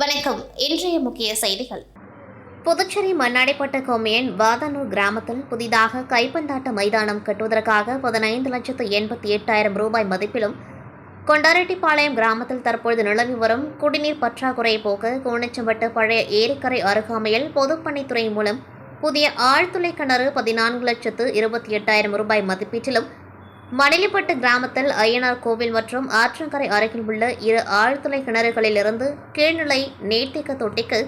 வணக்கம். இன்றைய முக்கிய செய்திகள். புதுச்சேரி மண்ணாடிப்பட்ட கொம்மியன் வாதானூர் கிராமத்தில் புதிதாக கைப்பந்தாட்ட மைதானம் கட்டுவதற்காக 15,88,000 ரூபாய் மதிப்பிலும், கொண்டாரெட்டிப்பாளையம் கிராமத்தில் தற்பொழுது நிலவி வரும் குடிநீர் பற்றாக்குறை போக்க கூனிச்சம்பட்டு பழைய ஏரிக்கரை அருகாமையில் பொதுப்பணித்துறை மூலம் புதிய ஆழ்துளை கிணறு 14,28,000 ரூபாய் மதிப்பீட்டிலும், மணிலிப்பட்டு கிராமத்தில் ஐயனார் கோவில் மற்றும் ஆற்றங்கரை அருகில் உள்ள 2 ஆழ்துளை கிணறுகளிலிருந்து கீழ்நிலை நீர்த்தேக்க தொட்டிக்கு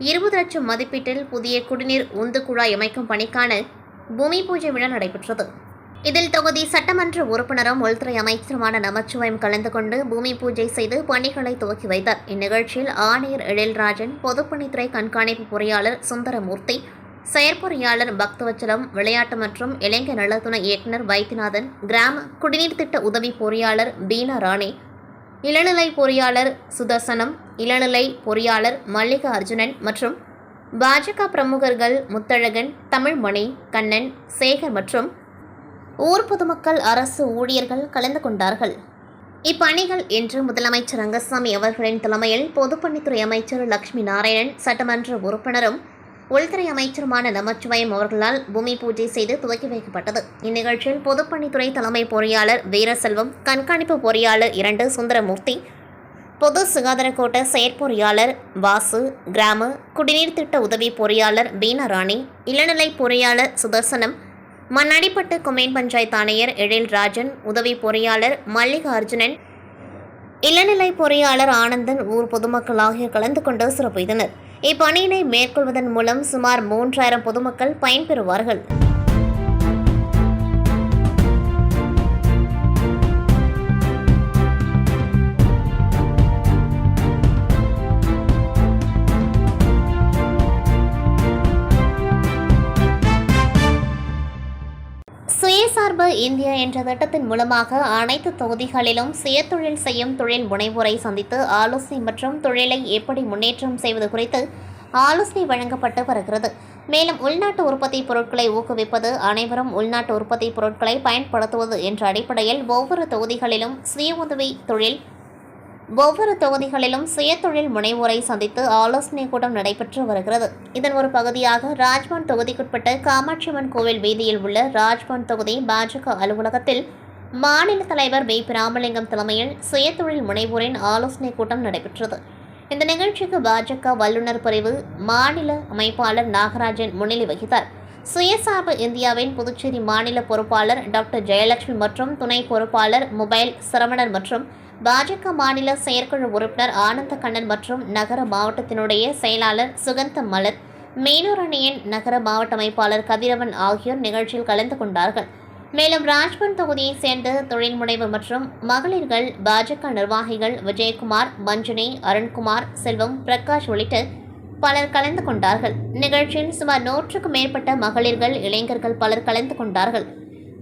20 லட்சம் மதிப்பீட்டில் புதிய குடிநீர் உந்து குழாய் அமைக்கும் பணிக்கான பூமி பூஜை விழா நடைபெற்றது. இதில் தொகுதி சட்டமன்ற உறுப்பினரும் உள்துறை அமைச்சருமான நமச்சிவாயம் கலந்து கொண்டு பூமி பூஜை செய்து பணிகளை துவக்கி வைத்தார். இந்நிகழ்ச்சியில் ஆணையர் எழில்ராஜன், பொதுப்பணித்துறை கண்காணிப்பு பொறியாளர் சுந்தரமூர்த்தி, செயற்பொறியாளர் பக்தவச்சலம், விளையாட்டு மற்றும் இளைஞர் நலத்துறை இயக்குநர் வைத்தியநாதன், கிராம குடிநீர் திட்ட உதவி பொறியாளர் பீனா ராணி, இளநிலை பொறியாளர் சுதர்சனம், இளநிலை பொறியாளர் மல்லிகா அர்ஜுனன் மற்றும் பாஜக பிரமுகர்கள் முத்தழகன், தமிழ்மணி, கண்ணன், சேகர் மற்றும் ஊர் பொதுமக்கள், அரசு ஊழியர்கள் கலந்து கொண்டார்கள். இப்பணிகள் இன்று முதலமைச்சர் ரங்கசாமி அவர்களின் தலைமையில் பொதுப்பணித்துறை அமைச்சர் லட்சுமி நாராயணன், சட்டமன்ற உறுப்பினரும் உள்துறை அமைச்சருமான நமச்சிவாயம் அவர்களால் பூமி பூஜை செய்து துவக்கி வைக்கப்பட்டது. இந்நிகழ்ச்சியில் பொதுப்பணித்துறை தலைமை பொறியாளர் வீரசெல்வம், கண்காணிப்பு பொறியாளர் 2 சுந்தரமூர்த்தி, பொது சுகாதார கோட்ட செயற்பொறியாளர் வாசு, கிராம குடிநீர் திட்ட உதவி பொறியாளர் பீனா ராணி, இளநிலை பொறியாளர் சுதர்சனம், மண்ணாடிப்பட்டு கொம்மியன் பஞ்சாயத்து ஆணையர் எழில்ராஜன், உதவி பொறியாளர் மல்லிகா அர்ஜுனன், இளநிலை பொறியாளர் ஆனந்தன், ஊர் பொதுமக்கள் ஆகியோர் கலந்து கொண்டு சிறப்பித்தனர். இப்பணியினை மேற்கொள்வதன் மூலம் சுமார் 3,000 பொதுமக்கள் பயன்பெறுவார்கள். சுயசார்பு இந்தியா என்ற திட்டத்தின் மூலமாக அனைத்து தொகுதிகளிலும் சுயதொழில் செய்யும் தொழில் முனைவோரை சந்தித்து ஆலோசனை மற்றும் தொழிலை எப்படி முன்னேற்றம் செய்வது குறித்து ஆலோசனை வழங்கப்பட்டு வருகிறது. மேலும் உள்நாட்டு உற்பத்தி பொருட்களை ஊக்குவிப்பது, அனைவரும் உள்நாட்டு உற்பத்தி பொருட்களை பயன்படுத்துவது என்ற அடிப்படையில் ஒவ்வொரு தொகுதிகளிலும் சுயதொழில் முனைவோரை சந்தித்து ஆலோசனை கூட்டம் நடைபெற்று வருகிறது. இதன் ஒரு பகுதியாக ராஜ்பவன் தொகுதிக்குட்பட்ட காமாட்சியம்மன் கோவில் வீதியில் உள்ள ராஜ்பவன் தொகுதி பாஜக அலுவலகத்தில் மாநில தலைவர் வி. ராமலிங்கம் தலைமையில் சுயதொழில் முனைவோரின் ஆலோசனை கூட்டம் நடைபெற்றது. இந்த நிகழ்ச்சிக்கு பாஜக வல்லுநர் பிரிவு மாநில அமைப்பாளர் நாகராஜன் முன்னிலை வகித்தார். சுயசார்பு இந்தியாவின் புதுச்சேரி மாநில பொறுப்பாளர் டாக்டர் ஜெயலட்சுமி மற்றும் துணை பொறுப்பாளர் மொபைல் சரவணன் மற்றும் பாஜக மாநில செயற்குழு உறுப்பினர் ஆனந்த கண்ணன் மற்றும் நகர மாவட்டத்தினுடைய செயலாளர் சுகந்த மலர், மேனூர் அணியின் நகர மாவட்ட அமைப்பாளர் கதிரவன் ஆகியோர் நிகழ்ச்சியில் கலந்து கொண்டார்கள். மேலும் ராஜ்பவன் தொகுதியைச் சேர்ந்த தொழில் முனைவர் மற்றும் மகளிர்கள், பாஜக நிர்வாகிகள் விஜயகுமார், மஞ்சுனி, அருண்குமார், செல்வம், பிரகாஷ் உள்ளிட்ட பலர் கலந்து கொண்டார்கள். நிகழ்ச்சியில் சுமார் 100க்கும் மேற்பட்ட மகளிர்கள், இளைஞர்கள் பலர் கலந்து கொண்டார்கள்.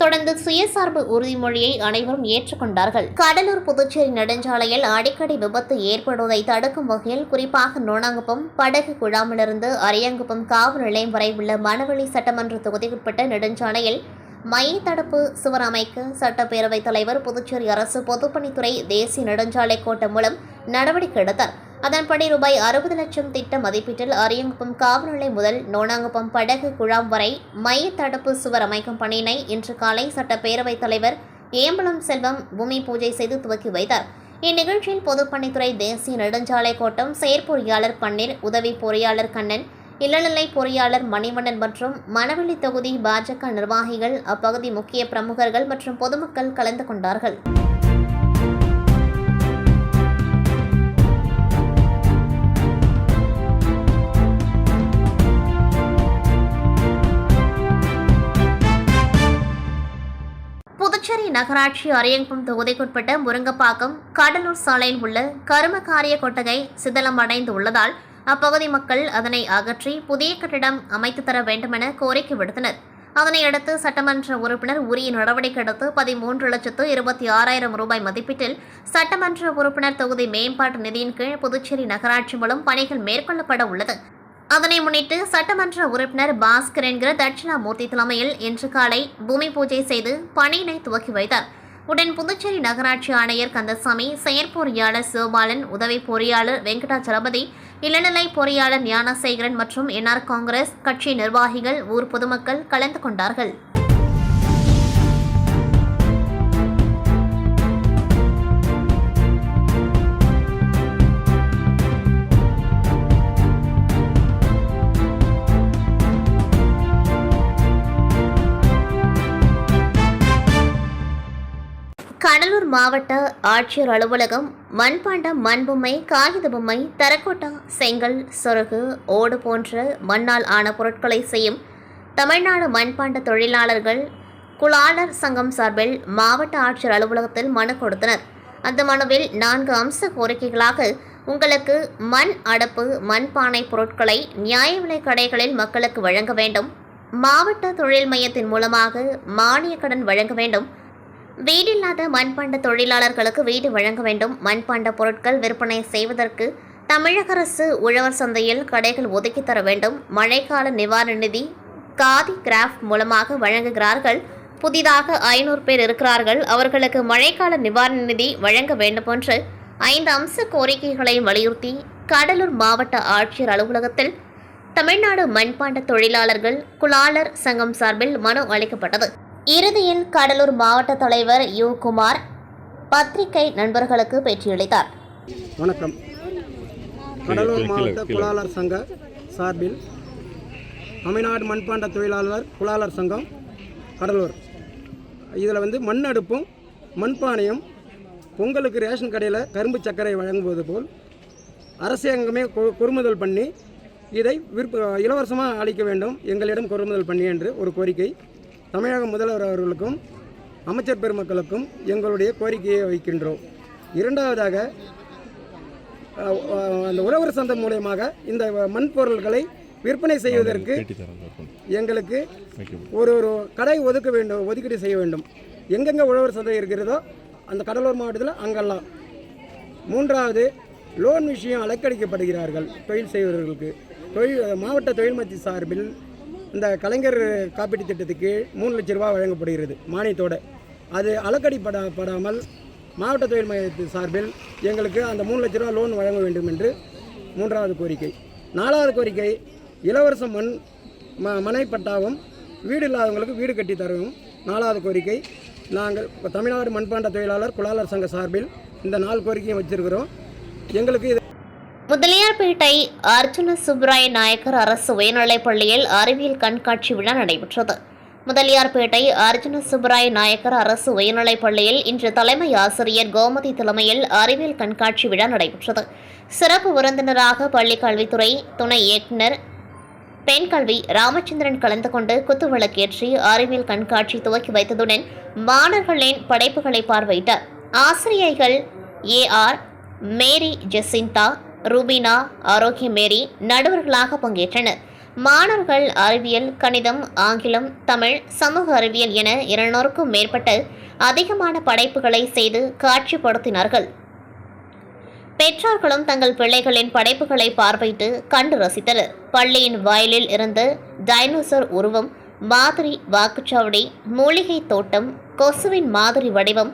தொடர்ந்து சுயசார்பு உறுதிமொழியை அனைவரும் ஏற்றுக்கொண்டார்கள். கடலூர் புதுச்சேரி நெடுஞ்சாலையில் அடிக்கடி விபத்து ஏற்படுவதை தடுக்கும் வகையில் குறிப்பாக நோனாங்குப்பம் படகு குழாமிலிருந்து அரியாங்குப்பம் காவல் நிலையம் வரை உள்ள மணவெளி சட்டமன்ற தொகுதிக்குட்பட்ட நெடுஞ்சாலையில் மைய தடுப்பு சுவர் அமைக்க சட்டப்பேரவைத் தலைவர் புதுச்சேரி அரசு பொதுப்பணித்துறை தேசிய நெடுஞ்சாலை கோட்டம் மூலம் நடவடிக்கை எடுத்தார். அதன்படி ரூபாய் 60 லட்சம் திட்ட மதிப்பீட்டில் அரியாங்குப்பம் காவல் நிலையம் முதல் நோனாங்குப்பம் படகு குழாம் வரை மைய தடுப்பு சுவர் அமைக்கும் பணியினை இன்று காலை சட்டப்பேரவைத் தலைவர் ஏம்பலம் செல்வம் பூமி பூஜை செய்து துவக்கி வைத்தார். இந்நிகழ்ச்சியில் பொதுப்பணித்துறை தேசிய நெடுஞ்சாலை கோட்டம் செயற்பொறியாளர் பன்னீர், உதவி பொறியாளர் கண்ணன், இளநிலை பொறியாளர் மணிவண்ணன் மற்றும் மணவெளி தொகுதி பாஜக நிர்வாகிகள், அப்பகுதி முக்கிய பிரமுகர்கள் மற்றும் பொதுமக்கள் கலந்து கொண்டார்கள். புதுச்சேரி நகராட்சி அரியாங்குப்பம் தொகுதிக்குட்பட்ட முருங்கப்பாக்கம் கடலூர் சாலையில் உள்ள கருமகாரிய கொட்டகை சிதலமடைந்து உள்ளதால் அப்பகுதி மக்கள் அதனை அகற்றி புதிய கட்டிடம் அமைத்து தர வேண்டுமென கோரிக்கை விடுத்தனர். அதனையடுத்து சட்டமன்ற உறுப்பினர் உரிய நடவடிக்கை எடுத்து 13,26,000 ரூபாய் மதிப்பீட்டில் சட்டமன்ற உறுப்பினர் தொகுதி மேம்பாட்டு நிதியின் கீழ் புதுச்சேரி நகராட்சி மூலம் பணிகள் மேற்கொள்ளப்பட உள்ளது. அதனை முன்னிட்டு சட்டமன்ற உறுப்பினர் பாஸ்கர் என்கிற தட்சிணாமூர்த்தி தலைமையில் இன்று காலை பூமி பூஜை செய்து பணியினை துவக்கி வைத்தார். உடன் புதுச்சேரி நகராட்சி ஆணையர் கந்தசாமி, செயற்பொறியாளர் சிவபாலன், உதவி பொறியாளர் வெங்கடாச்சலபதி, இளநிலை பொறியாளர் ஞானசேகரன் மற்றும் என்ஆர் காங்கிரஸ் கட்சி நிர்வாகிகள், ஊர் பொதுமக்கள் கலந்து கொண்டார்கள். கடலூர் மாவட்ட ஆட்சியர் அலுவலகம் மண்பாண்டம், மண்பொம்மை, காகித பொம்மை, தரக்கோட்டா, செங்கல், சொருகு, ஓடு போன்ற மண்ணால் ஆன பொருட்களை செய்யும் தமிழ்நாடு மண்பாண்ட தொழிலாளர்கள் குலாளர் சங்கம் சார்பில் மாவட்ட ஆட்சியர் அலுவலகத்தில் மனு கொடுத்தனர். அந்த மனுவில் 4 அம்ச கோரிக்கைகளாக உங்களுக்கு மண் அடுப்பு, மண்பானை பொருட்களை நியாய விலை கடைகளில் மக்களுக்கு வழங்க வேண்டும், மாவட்ட தொழில் மையத்தின் மூலமாக மானிய கடன் வழங்க வேண்டும், வீடில்லாத மண்பாண்ட தொழிலாளர்களுக்கு வீடு வழங்க வேண்டும், மண்பாண்ட பொருட்கள் விற்பனை செய்வதற்கு தமிழக அரசு உழவர் சந்தையில் கடைகள் ஒதுக்கி தர வேண்டும், மழைக்கால நிவாரண நிதி காதி கிராஃப்ட் மூலமாக வழங்குகிறார்கள், புதிதாக 500 பேர் இருக்கிறார்கள், அவர்களுக்கு மழைக்கால நிவாரண நிதி வழங்க வேண்டும் போன்ற 5 அம்ச கோரிக்கைகளை வலியுறுத்தி கடலூர் மாவட்ட ஆட்சியர் அலுவலகத்தில் தமிழ்நாடு மண்பாண்ட தொழிலாளர்கள் குலாளர் சங்கம் சார்பில் மனு அளிக்கப்பட்டது. இறுதியில் கடலூர் மாவட்ட தலைவர் யு. குமார் பத்திரிகை நண்பர்களுக்கு பேட்டியளித்தார். வணக்கம். கடலூர் மாவட்ட குலாளர் சங்க சார்பில் தமிழ்நாடு மண்பாண்ட தொழிலாளர் குலாளர் சங்கம் கடலூர், இதில் மண் அடுப்பும் மண்பானையும் பொங்கலுக்கு ரேஷன் கடையில் கரும்பு சர்க்கரை வழங்குவது போல் அரசாங்கமே கொள்முதல் பண்ணி இதை இலவசமாக அளிக்க வேண்டும், எங்களிடம் கொள்முதல் பண்ணி என்று ஒரு கோரிக்கை தமிழக முதல்வர் அவர்களுக்கும் அமைச்சர் பெருமக்களுக்கும் எங்களுடைய கோரிக்கையை வைக்கின்றோம். இரண்டாவதாக, அந்த உழவர் சந்தை மூலமாக இந்த மண் பொருட்களை விற்பனை செய்வதற்கு எங்களுக்கு ஒரு கடை ஒதுக்கீடு செய்ய வேண்டும். எங்கெங்கே உழவர் சந்தை இருக்கிறதோ அந்த கடலூர் மாவட்டத்தில் அங்கெல்லாம். மூன்றாவது, லோன் விஷயம் அலக்கடிக்கப்படுகிறார்கள் தொழில் செய்வர்களுக்கு. மாவட்ட தொழில் மைய சார்பில் இந்த கலைஞர் காப்பீட்டு திட்டத்துக்கு 3 லட்ச ரூபா வழங்கப்படுகிறது மானியத்தோடு. அது அலக்கடிப்படாமல் மாவட்ட தொழில் மையத்தின் சார்பில் எங்களுக்கு அந்த 3 லட்ச ரூபா லோன் வழங்க வேண்டும் என்று 3வது கோரிக்கை. 4வது கோரிக்கை, இலவச மனை பட்டாவும் வீடு இல்லாதவங்களுக்கு வீடு கட்டி தரவும் 4வது கோரிக்கை. நாங்கள் தமிழ்நாடு மண்பாண்ட தொழிலாளர் குலாளர் சங்க சார்பில் இந்த 4 கோரிக்கையும் வச்சிருக்கிறோம். எங்களுக்கு இது முதலியார்பேட்டை அர்ஜுன சுப்ராய நாயக்கர் அரசு உயர்நிலைப் பள்ளியில் அறிவியல் கண்காட்சி விழா நடைபெற்றது. முதலியார்பேட்டை அர்ஜுன சுப்ராய நாயக்கர் அரசு உயர்நிலைப் பள்ளியில் இன்று தலைமை ஆசிரியர் கோமதி தலைமையில் அறிவியல் கண்காட்சி விழா நடைபெற்றது. சிறப்பு விருந்தினராக பள்ளிக் கல்வித்துறை துணை இயக்குநர் பெண் கல்வி ராமச்சந்திரன் கலந்து கொண்டு குத்துவிளக்கேற்றி அறிவியல் கண்காட்சி துவக்கி வைத்ததுடன் மாணவர்களின் படைப்புகளை பார்வையிட்டார். ஆசிரியைகள் AR மேரி ஜெசிந்தா, ரூபினா, ஆரோக்கிய மேரி நடுவர்களாக பங்கேற்றனர். மாணவர்கள் அறிவியல், கணிதம், ஆங்கிலம், தமிழ், சமூக அறிவியல் என 200க்கும் மேற்பட்ட அதிகமான படைப்புகளை செய்து காட்சிப்படுத்தினார்கள். பெற்றோர்களும் தங்கள் பிள்ளைகளின் படைப்புகளை பார்வையிட்டு கண்டு ரசித்தனர். பள்ளியின் வாயிலில் இருந்து டைனோசர் உருவம், மாதிரி வாக்குச்சாவடி, மூலிகை தோட்டம், கொசுவின் மாதிரி வடிவம்,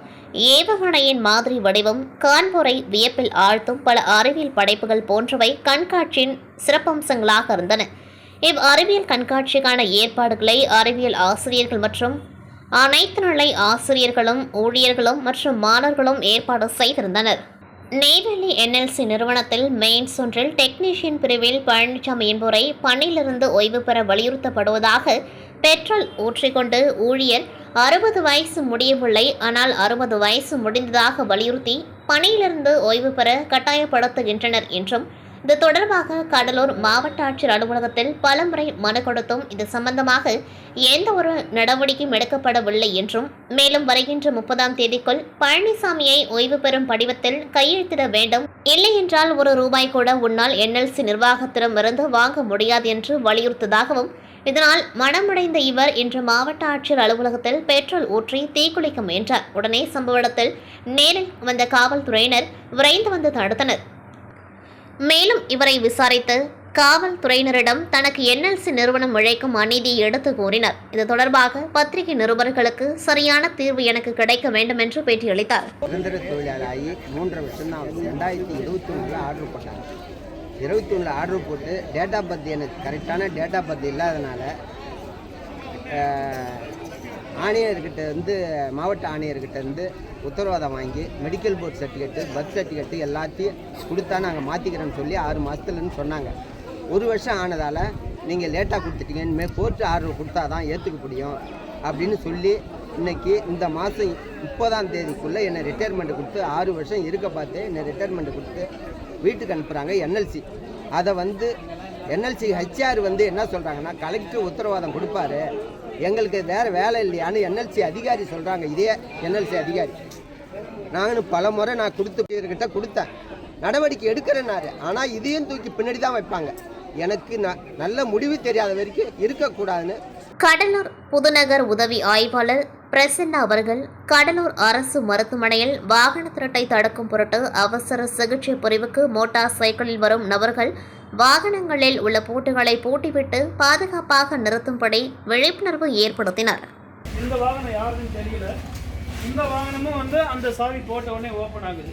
ஏவுகணையின் மாதிரி வடிவம், காண்போரை வியப்பில் ஆழ்த்தும் பல அறிவியல் படைப்புகள் போன்றவை கண்காட்சியின் சிறப்பம்சங்களாக இருந்தன. அறிவியல் கண்காட்சிக்கான ஏற்பாடுகளை அறிவியல் ஆசிரியர்கள் மற்றும் அனைத்து நிலை ஆசிரியர்களும் ஊழியர்களும் மற்றும் மாணவர்களும் ஏற்பாடு செய்திருந்தனர். நெய்வேலி NLC நிறுவனத்தில் மெயின்ஸ் ஒன்றில் டெக்னீஷியன் பிரிவில் பழனிசாமி என்பவரை பணியிலிருந்து ஓய்வு பெற வலியுறுத்தப்படுவதாக பெட்ரோல் ஊற்றிக்கொண்டு ஊழியர் 60 வயசு முடியவில்லை, ஆனால் 60 வயசு முடிந்ததாக வலியுறுத்தி பணியிலிருந்து ஓய்வு பெற கட்டாயப்படுத்துகின்றனர் என்றும், இது தொடர்பாக கடலூர் மாவட்ட ஆட்சியர் அலுவலகத்தில் பலமுறை மனு கொடுத்தும் இது சம்பந்தமாக எந்த ஒரு நடவடிக்கையும் எடுக்கப்படவில்லை என்றும், மேலும் வருகின்ற 30ஆம் தேதிக்குள் பழனிசாமியை ஓய்வு பெறும் படிவத்தில் கையெழுத்திட வேண்டும், இல்லை என்றால் ₹1 கூட உன்னால் NLC நிர்வாகத்திடமிருந்து வாங்க முடியாது என்று வலியுறுத்ததாகவும், இதனால் மனமடைந்த இவர் இன்று மாவட்ட ஆட்சியர் அலுவலகத்தில் பெட்ரோல் ஊற்றி தீக்குளிக்க முயன்றார். உடனே சம்பவ இடத்தில் நேரில் வந்த காவல்துறையினர் விரைந்து வந்து தடுத்தனர். மேலும் இவரை விசாரித்து காவல்துறையினரிடம் தனக்கு என்எல்சி நிறுவனம் இழைக்கும் அநீதியை எடுத்து கூறினர். இது தொடர்பாக பத்திரிகை நிருபர்களுக்கு சரியான தீர்வு எனக்கு கிடைக்க வேண்டும் என்று பேட்டியளித்தார். சுதந்திர தொழிலாளி 3 வருஷம் தான் 2021 ஆர்டர் போட்டாங்க. 21 ஆர்டர் போட்டு டேட்டா பத்தி எனக்கு கரெக்டான டேட்டா பத்தி இல்லாதனால ஆணையர்கிட்ட மாவட்ட ஆணையர்கிட்ட உத்தரவாதம் வாங்கி medical board certificate birth certificate எல்லாத்தையும் கொடுத்தா நாங்கள் மாற்றிக்கிறோன்னு சொல்லி 6 மாதத்துலன்னு சொன்னாங்க. 1 வருஷம் ஆனதால் நீங்கள் லேட்டாக கொடுத்துட்டீங்க, இனிமேல் கோர்ட்டு ஆர்டர் கொடுத்தா தான் ஏற்றுக்க முடியும் அப்படின்னு சொல்லி இன்றைக்கி இந்த மாதம் 30ஆம் தேதிக்குள்ளே என்னை ரிட்டையர்மெண்ட் கொடுத்து 6 வருஷம் இருக்க பார்த்து என்னை ரிட்டையர்மெண்ட் கொடுத்து வீட்டுக்கு அனுப்புகிறாங்க என்எல்சி. அதை என்எல்சி ஹெச்ஆர் என்ன சொல்கிறாங்கன்னா, கலெக்டர் உத்தரவாதம் கொடுப்பாரு, எங்களுக்கு வேறு வேலை இல்லையான்னு என்எல்சி அதிகாரி சொல்கிறாங்க. இதே என்எல்சி அதிகாரி நானும் பல முறை நான் கொடுத்தேன், நடவடிக்கை எடுக்கிறேன்னாரு. ஆனால் இதையும் தூக்கி பின்னாடி தான் வைப்பாங்க. எனக்கு நல்ல முடிவு தெரியாத வரைக்கும் இருக்கக்கூடாதுன்னு. கடலூர் புதுநகர் உதவி ஆய்வாளர் பிரசன்னா அவர்கள் கடலூர் அரசு மருத்துவமனையில் வாகன திருட்டை தடுக்கும் பொருட்டு அவசர சிகிச்சை பிரிவுக்கு மோட்டார் சைக்கிளில் வரும் நபர்கள் வாகனங்களில் உள்ள பூட்டுகளை பூட்டிவிட்டு பாதுகாப்பாக நிறுத்தும்படி விழிப்புணர்வு ஏற்படுத்தினர். இந்த வாகனம் யாருன்னு தெரியல, இந்த வாகனமும் அந்த சாவி போட்ட உடனே ஓப்பன் ஆகுது.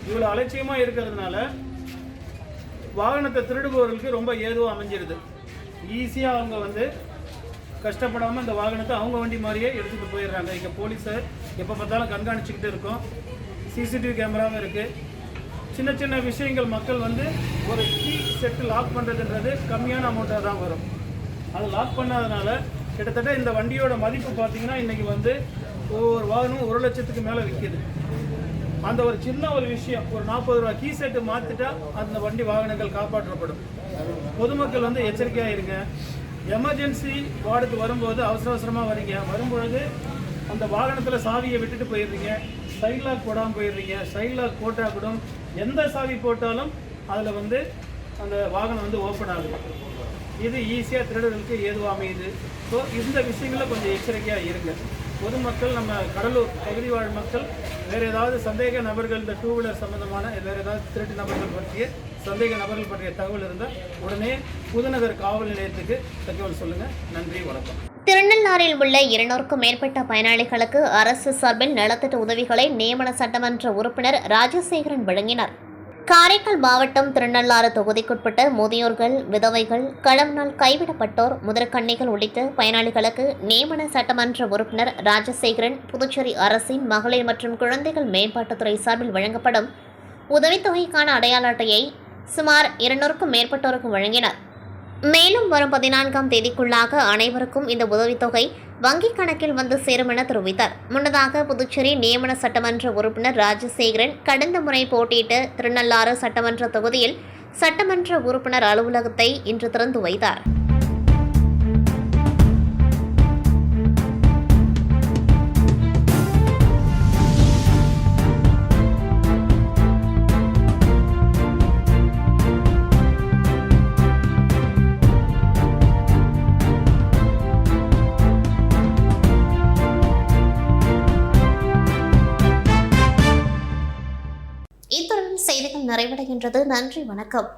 இவ்வளோ அலட்சியமாக இருக்கிறதுனால வாகனத்தை திருடுபவர்களுக்கு ரொம்ப ஏதுவாக அமைஞ்சிருது. ஈஸியாக அவங்க கஷ்டப்படாமல் இந்த வாகனத்தை அவங்க வண்டி மாதிரியே எடுத்துகிட்டு போயிடுறாங்க. இங்கே போலீஸை எப்போ பார்த்தாலும் கண்காணிச்சிக்கிட்டு இருக்கோம், சிசிடிவி கேமராவும் இருக்குது. சின்ன சின்ன விஷயங்கள் மக்கள் ஒரு கீ செட்டு லாக் பண்ணுறதுன்றது கம்மியான அமௌண்ட்டாக தான் வரும். அது லாக் பண்ணாதனால கிட்டத்தட்ட இந்த வண்டியோட மதிப்பு பார்த்திங்கன்னா இன்றைக்கி ஒவ்வொரு வாகனமும் 1 லட்சத்துக்கு மேலே விற்கிது. அந்த ஒரு சின்ன ஒரு விஷயம், ஒரு 40 ரூபா கீ செட்டு மாற்றிட்டா அந்த வண்டி வாகனங்கள் காப்பாற்றப்படும். பொதுமக்கள் எச்சரிக்கையாக இருங்க. எமர்ஜென்சி வார்டுக்கு வரும்போது அவசரமாக வரீங்க, வரும்பொழுது அந்த வாகனத்தில் சாவியை விட்டுட்டு போயிடுறீங்க, சைட் லாக் போடாமல் போயிடுறீங்க. சைட் லாக் போட்டால் கூட எந்த சாவி போட்டாலும் அதில் அந்த வாகனம் ஓப்பன் ஆகுது. இது ஈஸியாக திருடர்களுக்கு ஏதுவாக அமையுது. ஸோ இந்த விஷயங்களில் கொஞ்சம் எச்சரிக்கையாக இருங்க. பொதுமக்கள், நம்ம கடலூர் பகுதி வாழ் மக்கள் வேறு ஏதாவது சந்தேக நபர்கள், இந்த 2 வீலர் சம்மந்தமான வேறு ஏதாவது திருட்டு நபர்கள் பற்றிய சந்தேக நபர்கள் பற்றிய தகவல் இருந்தால் உடனே புதுநகர் காவல் நிலையத்துக்கு தகவல் சொல்லுங்கள். நன்றி, வணக்கம். திருநள்ளாறில் உள்ள 200க்கும் மேற்பட்ட பயனாளிகளுக்கு அரசு சார்பில் நலத்திட்ட உதவிகளை நியமன சட்டமன்ற உறுப்பினர் ராஜசேகரன் வழங்கினார். காரைக்கால் மாவட்டம் திருநள்ளாறு தொகுதிக்குட்பட்ட முதியோர்கள், விதவைகள், கணவனால் கைவிடப்பட்டோர், முதற்கன்னிகள் உள்ளிட்ட பயனாளிகளுக்கு நியமன சட்டமன்ற உறுப்பினர் ராஜசேகரன் புதுச்சேரி அரசின் மகளிர் மற்றும் குழந்தைகள் மேம்பாட்டுத்துறை சார்பில் வழங்கப்படும் உதவித்தொகைக்கான அடையாள அட்டையை சுமார் 200க்கும் மேற்பட்டோருக்கு வழங்கினார். மேலும் வரும் 14ஆம் தேதிக்குள்ளாக அனைவருக்கும் இந்த உதவித்தொகை வங்கிக் கணக்கில் சேரும் என தெரிவித்தார். முன்னதாக புதுச்சேரி நியமன சட்டமன்ற உறுப்பினர் ராஜசேகரன் கடந்த முறை போட்டியிட்டு திருநள்ளாறு சட்டமன்ற தொகுதியில் சட்டமன்ற உறுப்பினர் அலுவலகத்தை இன்று திறந்து வைத்தார். இத்துடன் செய்திகள் நிறைவடைகின்றது. நன்றி, வணக்கம்.